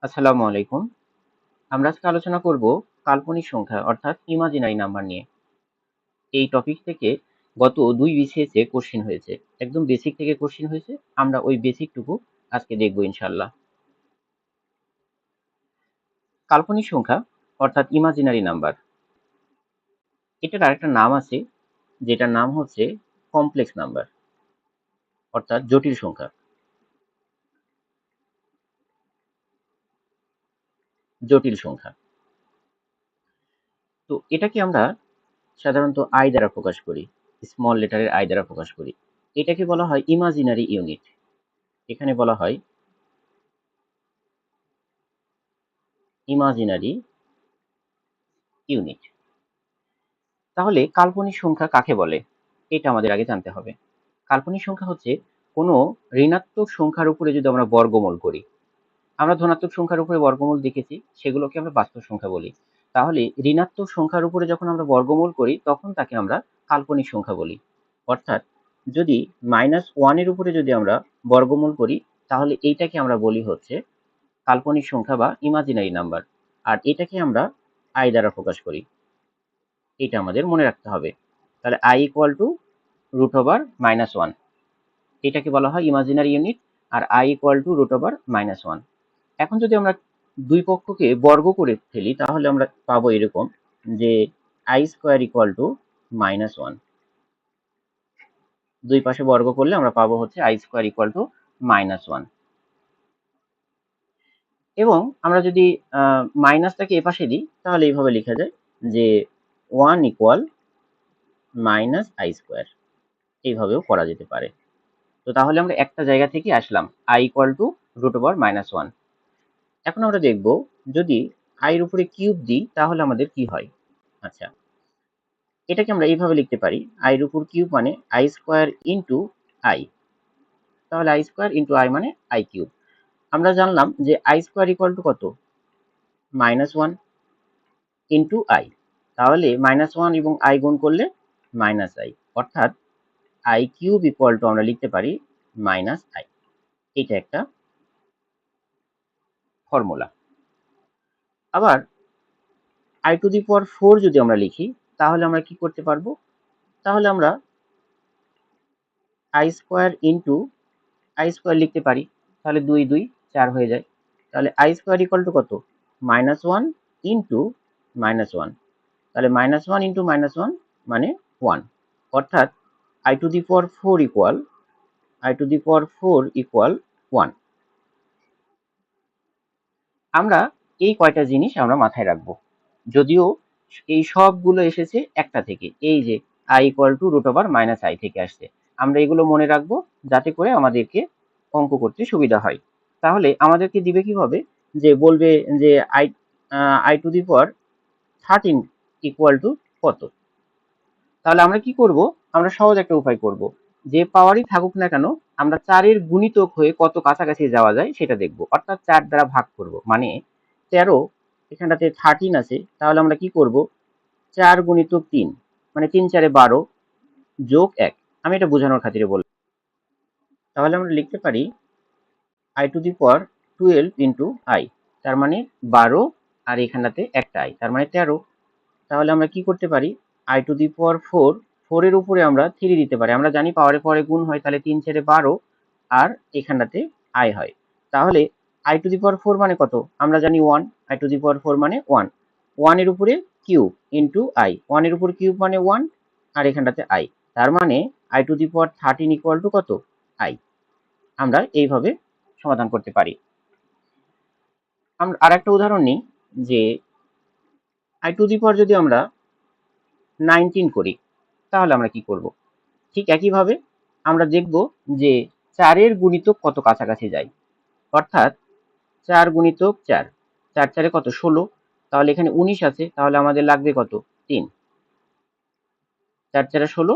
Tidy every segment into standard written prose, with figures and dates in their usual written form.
আসসালামু আলাইকুম। আমরা আজকে আলোচনা করব কাল্পনিক সংখ্যা অর্থাৎ ইমাজিনারি নাম্বার নিয়ে। এই টপিক থেকে গত ২ বিসিএস এ কোশ্চেন হয়েছে। একদম বেসিক থেকে কোশ্চেন হয়েছে। আমরা ওই বেসিকটুকু আজকে দেখব ইনশাআল্লাহ। কাল্পনিক সংখ্যা অর্থাৎ ইমাজিনারি নাম্বার। এটার আরেকটা নাম আছে যেটার নাম হচ্ছে কমপ্লেক্স নাম্বার অর্থাৎ জটিল সংখ্যা। জটিল সংখ্যা। তো এটাকে আমরা সাধারণত আই দ্বারা প্রকাশ করি। স্মল লেটারের আই দ্বারা প্রকাশ করি। এটাকে বলা হয় ইমাজিনারি ইউনিট। এখানে বলা হয় ইমাজিনারি ইউনিট। তাহলে কাল্পনিক সংখ্যা কাকে বলে? এটা আমাদের আগে জানতে হবে। কাল্পনিক সংখ্যা হচ্ছে কোনো ঋণাত্মক সংখ্যার উপরে যদি আমরা বর্গমূল করি। আমরা ধনাত্মক সংখ্যার উপরে বর্গমূল দেখেছি, সেগুলোকে আমরা বাস্তব সংখ্যা বলি। তাহলে ঋণাত্মক সংখ্যার উপরে যখন আমরা বর্গমূল করি তখন তাকে আমরা কাল্পনিক সংখ্যা বলি। অর্থাৎ যদি -1 এর উপরে যদি আমরা বর্গমূল করি তাহলে এইটাকে আমরা বলি হচ্ছে কাল্পনিক সংখ্যা বা ইমাজিনারি নাম্বার। আর এটাকে আমরা আই দ্বারা প্রকাশ করি। এটা আমাদের মনে রাখতে হবে। তাহলে i = √(-1) এটাকে বলা হয় ইমাজিনারি ইউনিট আর i = √(-1) এখন যদি আমরা দুই পক্ষকে বর্গ করে ফেলি তাহলে আমরা পাবো এরকম যে i² = -1। দুই পাশে বর্গ করলে আমরা পাবো হচ্ছে i² = -1 এবং আমরা যদি মাইনাসটাকে এপাশে দিই তাহলে এইভাবে লেখা যায় যে 1 = -i²। এইভাবেও করা যেতে পারে। তো তাহলে আমরা একটা জায়গা থেকে আসলাম i = √(-1) এখন আমরা দেখব যদি i এর উপরে কিউব দিই তাহলে আমাদের কি হয়। আচ্ছা, এটাকে আমরা এইভাবে লিখতে পারি i এর উপর কিউব মানে i² * i। তাহলে i² * i মানে i³ আমরা জানলাম যে i² = কত? -1 * i। তাহলে -1 এবং i গুণ করলে -i অর্থাৎ i³ আমরা লিখতে পারি -i। এটা একটা ফর্মুলা। আবার i⁴ যদি আমরা লিখি তাহলে আমরা কি করতে পারবো? তাহলে আমরা i² i² লিখতে পারি। তাহলে 2 2 4 হয়ে যায়। তাহলে i² = কত? -1 * -1। তাহলে -1 * -1 মানে 1 অর্থাৎ i⁴ 1। আমরা এই কয়টা জিনিস আমরা মাথায় রাখবো। যদিও এই সবগুলো এসেছে একটা থেকে। এই যে i = √(-i) থেকে আসছে। আমরা এগুলো মনে রাখবো যাতে করে আমাদেরকে অঙ্ক করতে সুবিধা হয়। তাহলে আমাদেরকে দিবে কিভাবে? যে বলবে যে i⁴ 13 = কত? তাহলে আমরা কি করব? আমরা সহজ একটা উপায় করব। যে পাওয়ারই থাকুক না কেন আমরা 4 এর গুণিতক হয়ে কত কাছাকাছি যাওয়া যায় সেটা দেখব। অর্থাৎ 4 দ্বারা ভাগ করব। মানে 13 এখানটাতে 13 আছে তাহলে আমরা কি করব? 4 × 3 মানে 3 4 এ 12 যোগ 1। আমি এটা বোঝানোর খাতিরে বললাম। তাহলে আমরা লিখতে পারি i⁴ 12 * i তার মানে 12 আর এখানটাতে একটা i তার মানে 13। তাহলে আমরা কি করতে পারি? i⁴ 4 এর উপরে আমরা 3 দিতে পারি। আমরা জানি পাওয়ারে পরে গুণ হয় তাহলে 3 4 এ 12 আর এখানটাতে i হয়। তাহলে i⁴ মানে কত? আমরা জানি 1। i⁴ মানে 1। 1 এর উপরে কিউব * i। 1 এর উপর কিউব মানে 1 আর এখানটাতে i। তার মানে i⁴ 13 = কত? i। আমরা এইভাবে সমাধান করতে পারি। আমরা আরেকটা উদাহরণ নিই যে i⁴ যদি আমরা 19 করি তাহলে আমরা কি করব? ঠিক একইভাবে আমরা দেখব যে 4 এর গুণিতক কত কাছাকাছি যায়। অর্থাৎ 4 × 4 4 4 এ কত? 16। তাহলে এখানে 19 আছে তাহলে আমাদের লাগবে কত? 3। 4 4 এ 16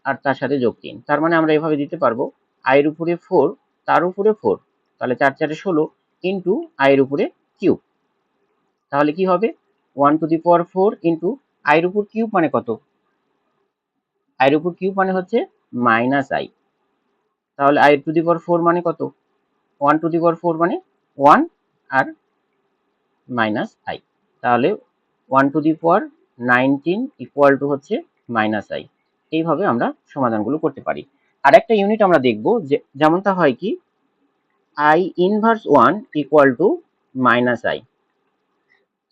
আর তার সাথে যোগ 3। তার মানে আমরা এভাবে দিতে পারবো i এর উপরে 4 তার উপরে 4 তাহলে 4 4 এ 16 i এর উপরে কিউব। তাহলে কি হবে? 1⁴ i এর উপর কিউব মানে কত? i এর উপর কিউব মানে হচ্ছে -i। তাহলে i⁴ মানে কত? 1⁴ মানে 1 আর মাইনাস আই। তাহলে 1⁴ ইকুয়াল টু হচ্ছে মাইনাস আই। এইভাবে আমরা সমাধানগুলো করতে পারি। আর একটা ইউনিট আমরা দেখব যে যেমনটা হয় কি I inverse 1 equal to minus I.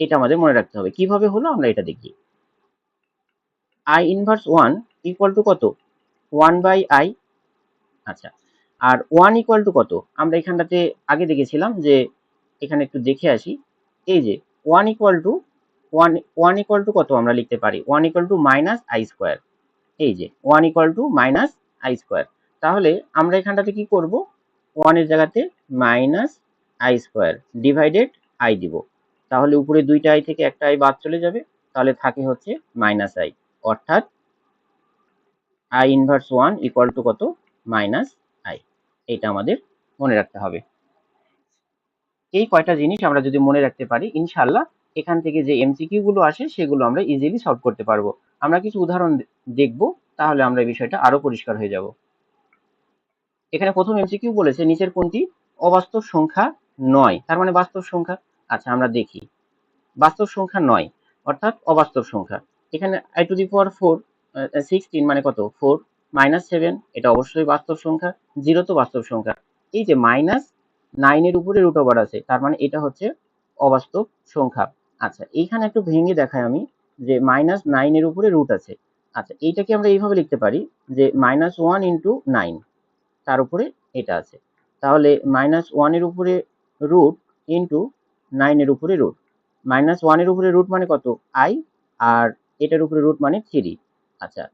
এটা আমাদের মনে রাখতে হবে। কিভাবে হলো আমরা এটা দেখি। আই ইনভার্স 1 ইকুয়াল টু কত? 1/i। আচ্ছা, আর 1 ইকুয়াল টু কত? আমরা এখানটাতে আগে দেখেছিলাম যে এখানে একটু দেখে আসি। এই যে 1 ইকুয়াল টু 1 ইকুয়াল টু কত আমরা লিখতে পারি? 1 equal to minus I square. এই যে 1 equal to minus I square. তাহলে আমরা এখানটাতে কি করব? 1 এর জায়গাতে minus I square divided I দিব। তাহলে উপরে দুইটা আই থেকে একটা আই বাদ চলে যাবে। তাহলে থাকে হচ্ছে মাইনাস আই। অর্থাৎ আই ইনভার্স 1 ইকুয়াল টু কত? Minus I. এটা আমাদের মনে রাখতে হবে। এই কয়টা জিনিস আমরা যদি মনে রাখতে পারি, ইনশাআল্লাহ এখান থেকে যে এমসিকিউ গুলো আসে সেগুলো আমরা ইজিলি সলভ করতে পারবো। আমরা কিছু উদাহরণ দেখব, তাহলে আমরা এই বিষয়টা আরো পরিষ্কার হয়ে যাব। এখানে প্রথম এমসিকিউ বলেছে নিচের কোনটি অবাস্তব সংখ্যা নয়, তার মানে বাস্তব সংখ্যা। আচ্ছা, আমরা দেখি। বাস্তব সংখ্যা নয় অর্থাৎ অবাস্তব সংখ্যা। এখানে i⁴ 16 মানে কত? 4 মাইনাস 7, এটা অবশ্যই বাস্তব সংখ্যা। 0 তো বাস্তব সংখ্যা। এই যে -9 এর উপরে রুট ওভার আছে, তার মানে এটা হচ্ছে অবাস্তব সংখ্যা। আচ্ছা, এইখানে একটু ভেঙে দেখাই আমি যে -9 এর উপরে রুট আছে। আচ্ছা, এইটাকে আমরা এইভাবে লিখতে পারি যে -1 ইন্টু 9, তার উপরে এটা আছে। তাহলে -1 এর উপরে রুট ইন্টু 9 এর উপরে রুট। -1 এর উপরে রুট মানে কত? i, আর এটার উপরে রুট মানে 3। আচ্ছা,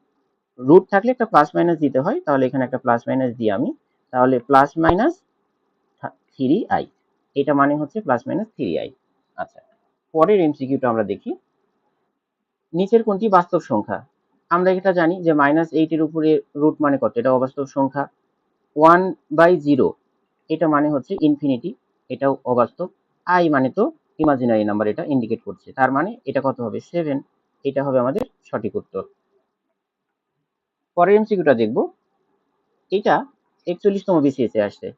রুট থাকলে একটা প্লাস মাইনাস দিতে হয়, তাহলে এখানে একটা প্লাস মাইনাস দিই আমি। তাহলে প্লাস মাইনাস 3i, এটা মানে হচ্ছে প্লাস মাইনাস 3i। আচ্ছা, পরের এমসিকিউটা আমরা দেখি। নিচের কোনটি বাস্তব সংখ্যা? আমরা এটা জানি যে -8 এর উপরে রুট মানে কত? এটা অবাস্তব সংখ্যা। 1/0, এটা মানে হচ্ছে ইনফিনিটি, এটাও অবাস্তব। আই মানে তো ইমাজিনারি নাম্বার, এটা ইন্ডিকেট করছে, তার মানে এটা কত হবে? 7। এটা হবে আমাদের সঠিক উত্তর। পরের এমসিকিউটা দেখব। এটা 41তম বিসিএস এ আসছে।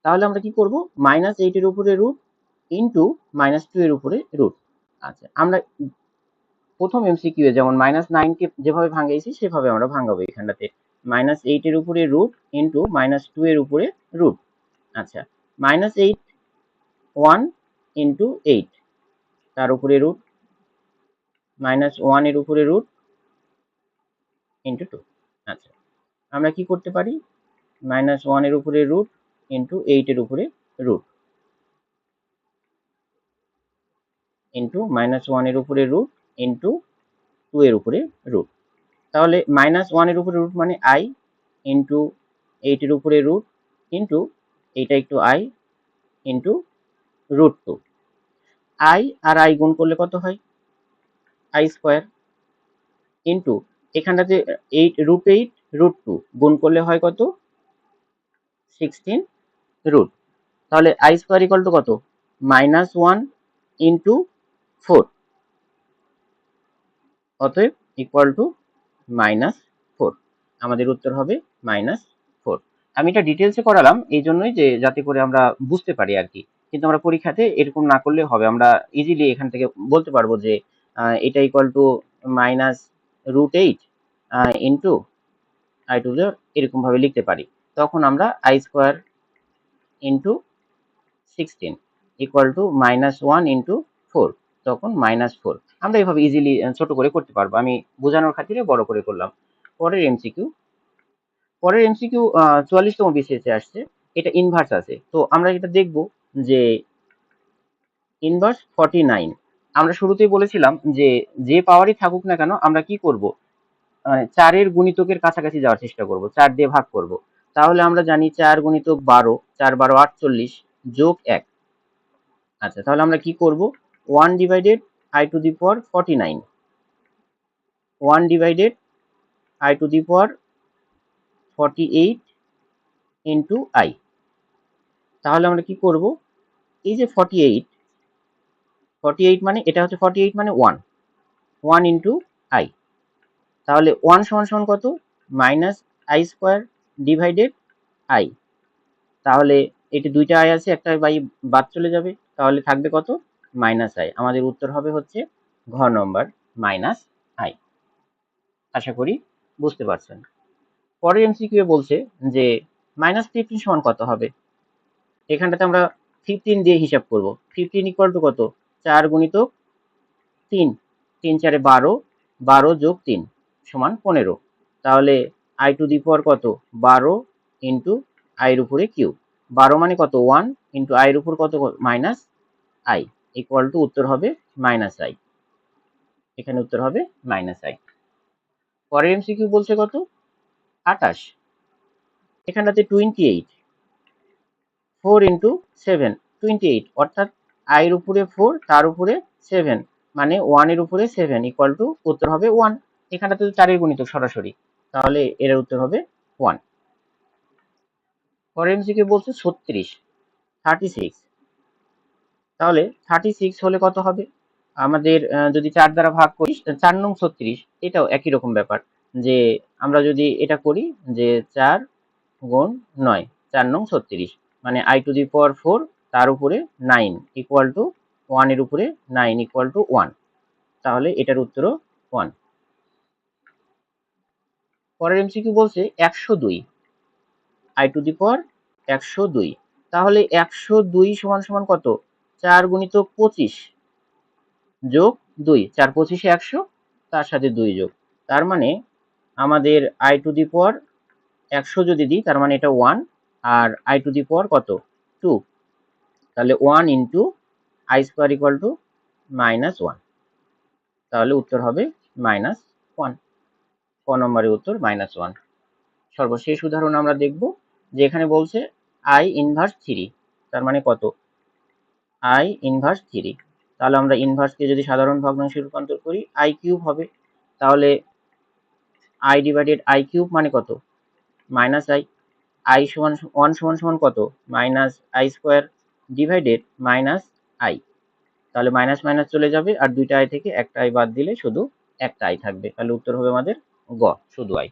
তাহলে আমরা কি করব? -8 এর উপরে রুট ইন্টু -2 এর উপরে রুট। আচ্ছা, আমরা প্রথম এমসিকিউ এ যেমন -9 কে যেভাবে ভাঙাইছি সেভাবে আমরা ভাঙাবো এখানটাতে। -8 এর উপরে রুট ইন্টু -2 এর উপরে রুট। আচ্ছা, -8 1 ইন্টু 8, তার উপরে রুট, -1 এর উপরে রুট ইন্টু 2। আচ্ছা, আমরা কি করতে পারি? -1 এর উপরে রুট ইন্টু 8 এর উপরে রুট ইন্টু -1 এর উপরে রুট ইন্টু 2 এর উপরে রুট। তাহলে -1 এর উপরে রুট মানে i ইন্টু 8 এর উপরে রুট ইন্টু এইটা একটু i ইন্টু √2। i আর i গুণ করলে কত হয়? i স্কোয়ার ইন্টু এখানটাতে 8 √2 গুণ করলে হয় কত? 16 রুট। তাহলে i স্কোয়ার ইকুয়াল টু কত? -1 ইন্টু 4, অতএব ইকুয়াল টু -4। আমাদের উত্তর হবে -4। আমি এটা ডিটেলসে করালাম এই জন্যই যে যাতে করে আমরা বুঝতে পারি আর কি। কিন্তু আমরা পরীক্ষাতে এরকম না করলে হবে, আমরা ইজিলি এখান থেকে বলতে পারবো যে এটা ইকুয়াল টু -√8 ইন্টু i⁴ এরকম ভাবে লিখতে পারি। তখন আমরা i square into 16 equal to -1 into 4, তখন -4। আমরা এভাবে ইজিলি ছোট করে করতে পারবো। আমি বোঝানোর খাতিরে বড় করে করলাম। পরের এমসিকিউ। পরের এমসিকিউ 44তম বিসিএস এ আসছে। এটা ইনভার্স আছে। তো আমরা এটা দেখব যে ইনভার্স 49। আমরা শুরুতেই বলেছিলাম যে যে পাওয়ারই থাকুক না কেন আমরা কি করব? 4 এর গুণিতকের কাছাকাছি যাওয়ার চেষ্টা করব, 4 দিয়ে ভাগ করব। তাহলে আমরা জানি 4 গুণিতক 12, 4 12 48 যোগ 1। আচ্ছা, তাহলে আমরা কি করব? 1 divided i⁴ 49, 1 divided i⁴ 48 i। তাহলে আমরা কি করব? এই যে 48 মানে এটা হচ্ছে 48 মানে 1 ইন্টু i। তাহলে 1 সমান সমান কত? -i square divided i। তাহলে এটি দুইটা i আছে, একটা বাই বাদ চলে যাবে, তাহলে থাকবে কত? Minus I. আমাদের উত্তর হবে হচ্ছে ঘ নম্বর মাইনাস আই। আশা করি বুঝতে পারছেন। পরের এমসিকিউ বলছে যে -15 সমান কত হবে। এখানটাতে আমরা 15 দিয়ে হিসাব করব। 15 ইকুয়াল টু কত? 4 গুণিতক 3, 3 4 12, 12 যোগ 3 সমান 15। তাহলে আই টু দি পাওয়ার কত? 12 ইন্টু আই এর উপরে কিউব। 12 মানে কত? 1 ইন্টু আই এর উপর কত? মাইনাস আই ইকুয়াল টু উত্তর হবে মাইনাস আই। এখানে উত্তর হবে মাইনাস আই। পরের এমসিকিউ বলছে কত? 28। এখানটাতে 28, 4 ইন্টু 7, 28, অর্থাৎ আই এর উপরে 4, তার উপরে 7, মানে 1 এর উপরে 7 ইকুয়াল টু উত্তর হবে 1। এখানটাতে তো 4 এর গুণিতক সরাসরি, তাহলে এর উত্তর হবে 1। পরের এমসিকিউ বলছে 36, 36। তাহলে 36 হলে কত হবে? আমাদের যদি 4 দ্বারা ভাগ করি, 4 নং 36, এটাও একই রকম ব্যাপার, যে আমরা যদি এটা করি যে 4 গুণ 9, 4 নং 36, মানে আই টু দি পাওয়ার 4 তার উপরে 9 ইকুয়াল টু 1 এর উপরে 9 ইকুয়াল টু 1, তাহলে এটার উত্তরও 1। পরের এমসিকিউ বলছে 102, আই টু দি পাওয়ার 102। তাহলে 102 সমান সমান কত? 4 গুণিতক 25 যোগ 2, 4 25 100, তার সাথে 2 যোগ। তার মানে আমাদের আই টু দি পাওয়ার 100 যদি দিই, তার মানে এটা 1, আর আই টু দি পাওয়ার কত? 2। তাহলে 1 into I square equal to -1, তাহলে উত্তর হবে -1। ক নম্বরের উত্তর -1। সর্বশেষ উদাহরণ আমরা দেখব, যে এখানে বলছে আই ইনভার্স 3, তার মানে কত? I inverse 3। তাহলে আমরা ইনভার্সকে যদি সাধারণ ভগ্নাংশে রূপান্তর করি, আই কিউব হবে। তাহলে আই ডিভাইডেড আই কিউব মানে কত? Minus I. আই সমান 1 সমান সমান কত? Minus I square divided minus I. তাহলে মাইনাস মাইনাস চলে যাবে, আর দুইটা আই থেকে একটা আই বাদ দিলে শুধু একটা আই থাকবে। তাহলে উত্তর হবে আমাদের গ, শুধু আই।